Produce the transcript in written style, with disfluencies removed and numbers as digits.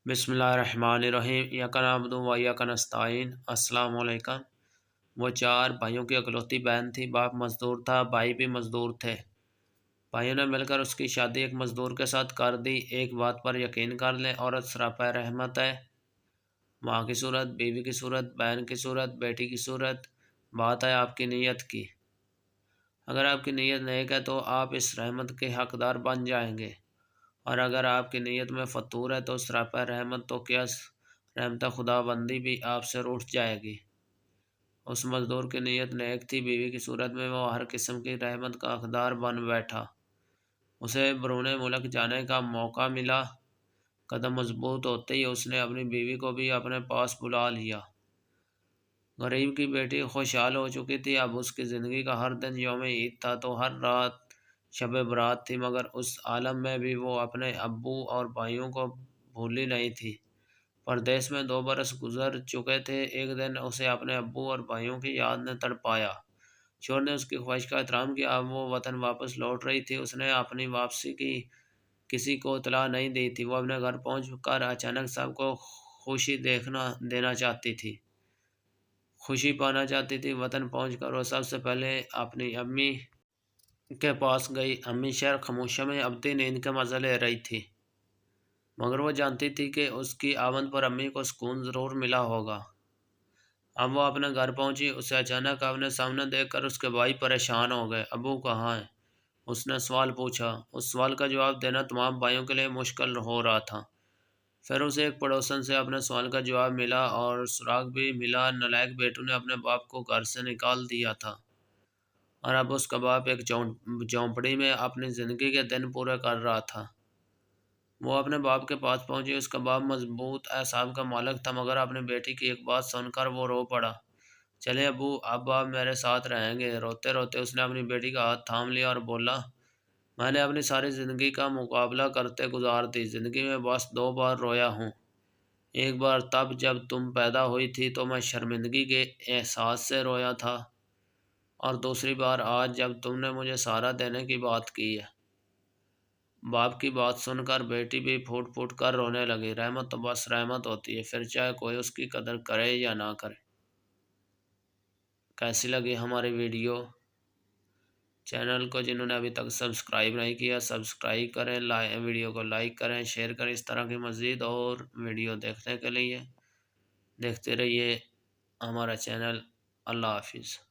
بسم اللہ الرحمن الرحیم، یاک نعبد و یاک نستعین۔ السلام علیکم۔ وہ چار بھائیوں کی اکلوتی بہن تھی۔ باپ مزدور تھا، بھائی بھی مزدور تھے۔ بھائیوں نے مل کر اس کی شادی ایک مزدور کے ساتھ کر دی۔ ایک بات پر یقین کر لیں، عورت سراپا رحمت ہے۔ ماں کی صورت، بیوی کی صورت، بہن کی صورت، بیٹی کی صورت۔ بات ہے آپ کی نیت کی۔ اگر آپ کی نیت نیک ہے تو آپ اس رحمت کے حقدار بن جائیں گے، اور اگر آپ کی نیت میں فطور ہے تو سراپا رحمت تو کیا رحمت خدا بندی بھی آپ سے روٹھ جائے گی۔ اس مزدور کی نیت نیک تھی۔ بیوی کی صورت میں وہ ہر قسم کی رحمت کا حقدار بن بیٹھا۔ اسے بیرون ملک جانے کا موقع ملا۔ قدم مضبوط ہوتے ہی اس نے اپنی بیوی کو بھی اپنے پاس بلا لیا۔ غریب کی بیٹی خوشحال ہو چکی تھی۔ اب اس کی زندگی کا ہر دن یوم عید تھا تو ہر رات شب برات تھی، مگر اس عالم میں بھی وہ اپنے ابو اور بھائیوں کو بھولی نہیں تھی۔ پردیس میں 2 برس گزر چکے تھے۔ ایک دن اسے اپنے ابو اور بھائیوں کی یاد نے تڑپایا۔ شوہر نے اس کی خواہش کا احترام کیا۔ اب وہ وطن واپس لوٹ رہی تھی۔ اس نے اپنی واپسی کی کسی کو اطلاع نہیں دی تھی۔ وہ اپنے گھر پہنچ کر اچانک سب کو خوشی دینا چاہتی تھی، خوشی پانا چاہتی تھی۔ وطن پہنچ کر وہ سب سے پہلے اپنی امی کے پاس گئی۔ امی شہر خاموشی میں ابدی نیند کے مزے لے رہی تھی، مگر وہ جانتی تھی کہ اس کی آمد پر امی کو سکون ضرور ملا ہوگا۔ اب وہ اپنے گھر پہنچی۔ اسے اچانک اپنے سامنے دیکھ کر اس کے بھائی پریشان ہو گئے۔ ابو کہاں ہیں؟ اس نے سوال پوچھا۔ اس سوال کا جواب دینا تمام بھائیوں کے لیے مشکل ہو رہا تھا۔ پھر اسے ایک پڑوسن سے اپنے سوال کا جواب ملا اور سراغ بھی ملا۔ نالائق بیٹو نے اپنے باپ کو گھر سے نکال دیا تھا، اور اب اس کا باپ ایک جھونپڑی میں اپنی زندگی کے دن پورے کر رہا تھا۔ وہ اپنے باپ کے پاس پہنچی۔ اس کا باپ مضبوط اعصاب کا مالک تھا، مگر اپنی بیٹی کی ایک بات سن کر وہ رو پڑا۔ چلیں ابو، اب آپ میرے ساتھ رہیں گے۔ روتے روتے اس نے اپنی بیٹی کا ہاتھ تھام لیا اور بولا، میں نے اپنی ساری زندگی کا مقابلہ کرتے گزار دی۔ زندگی میں بس 2 بار رویا ہوں۔ ایک بار تب جب تم پیدا ہوئی تھی تو میں شرمندگی کے احساس سے رویا تھا، اور دوسری بار آج جب تم نے مجھے سہارا دینے کی بات کی ہے۔ باپ کی بات سن کر بیٹی بھی پھوٹ پھوٹ کر رونے لگی۔ رحمت تو بس رحمت ہوتی ہے، پھر چاہے کوئی اس کی قدر کرے یا نہ کرے۔ کیسی لگی ہماری ویڈیو؟ چینل کو جنہوں نے ابھی تک سبسکرائب نہیں کیا سبسکرائب کریں، ویڈیو کو لائک کریں، شیئر کریں۔ اس طرح کی مزید اور ویڈیو دیکھنے کے لیے دیکھتے رہیے ہمارا چینل۔ اللہ حافظ۔